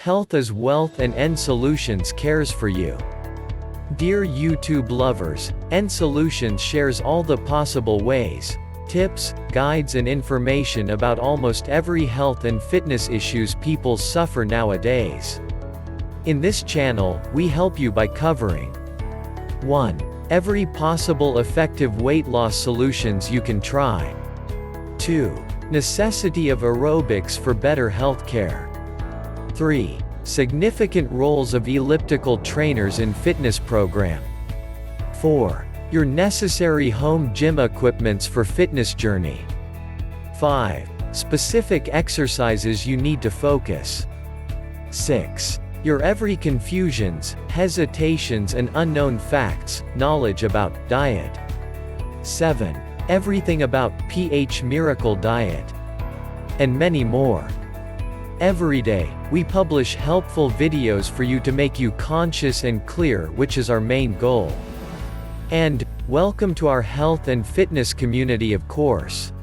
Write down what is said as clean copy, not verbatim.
Health is wealth and nSolutions cares for you. Dear YouTube lovers, nSolutions shares all the possible ways, tips, guides and information about almost every health and fitness issues people suffer nowadays. In this channel, we help you by covering 1. Every possible effective weight loss solutions you can try. 2. Necessity of aerobics for better health care. 3. Significant roles of elliptical trainers in fitness program. 4. Your necessary home gym equipments for fitness journey. 5. Specific exercises you need to focus. 6. Your every confusions, hesitations and unknown facts, knowledge about diet. 7. Everything about pH miracle diet. And many more. Every day, we publish helpful videos for you to make you conscious and clear, which is our main goal. And welcome to our health and fitness community, of course.